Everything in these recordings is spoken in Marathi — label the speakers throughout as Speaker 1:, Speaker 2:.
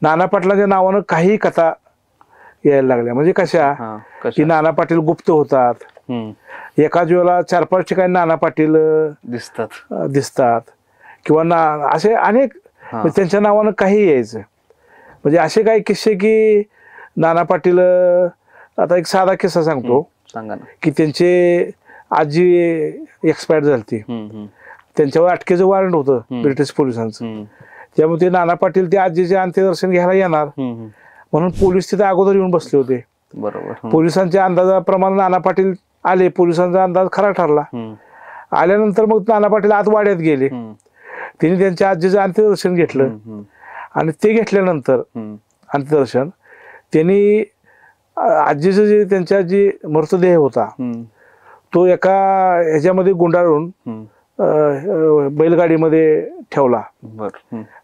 Speaker 1: नाना पाटलांच्या नावानं काही कथा यायला लागल्या. म्हणजे कशा की नाना पाटील गुप्त होतात, एकाच वेळेला 4-5 ठिकाणी नाना पाटील दिसतात किंवा असे अनेक त्यांच्या नावानं काही यायचं. म्हणजे असे काही किस्से की नाना पाटील, आता एक साधा किस्सा सांगतो की त्यांचे आजी एक्सपायर झाली, त्यांच्यावर अटकेचं वॉरंट होतं ब्रिटिश पोलिसांचं. त्यामुळे ते नाना पाटील ते आजीचे अंत्यदर्शन घ्यायला येणार म्हणून पोलीस तिथे अगोदर येऊन बसले होते. बरोबर. पोलिसांच्या अंदाजाप्रमाणे नाना पाटील आले, पोलिसांचा अंदाज खरा ठरला. आल्यानंतर मग नाना पाटील आत वाड्यात गेले, त्यांनी त्यांच्या आजीचं अंत्यदर्शन घेतलं आणि ते घेतल्यानंतर अंत्यदर्शन त्यांनी आजीचं जे त्यांच्या जी मृतदेह होता तो एका ह्याच्यामध्ये गुंडाळून बैलगाडीमध्ये ठेवला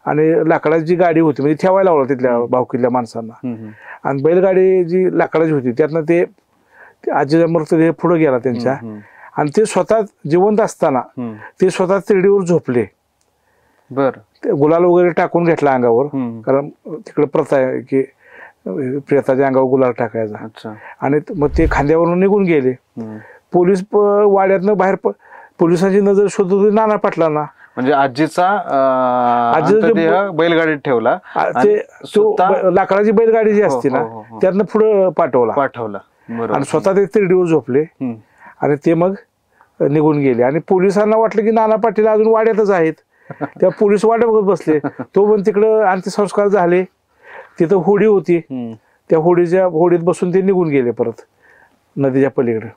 Speaker 1: आणि लाकडाची जी गाडी होती म्हणजे ठेवायला लावला तिथल्या भावकीतल्या माणसांना. आणि बैलगाडी जी लाकडाची होती त्यातनं ते आजीचा मृतदेह पुढे गेला त्यांच्या आणि ते स्वतः जिवंत असताना ते स्वतः तिरडीवर झोपले. गुलाल वगैरे टाकून घेतला अंगावर, कारण तिकडे प्रथा आहे की प्रेताच्या अंगावर गुलाल टाकायचा. आणि मग ते खांद्यावरून निघून गेले. पोलीस वाड्यातनं बाहेर पोलिसांची नजर शोधत होती नाना पाटलांना. म्हणजे आजीचा बैलगाडीत ठेवला, लाकडाची बैलगाडी जी असते ना त्यातनं पुढे पाठवला आणि स्वतः ते तिरडीवर झोपले आणि ते मग निघून गेले. आणि पोलिसांना वाटलं की नाना पाटील अजून वाड्यातच आहेत, त्या पोलीस वाड्या बघत बसले. तो पण तिकडं अंत्यसंस्कार झाले, तिथं होडी होती, त्या होडीत बसून ते निघून गेले परत नदीच्या पलीकडे.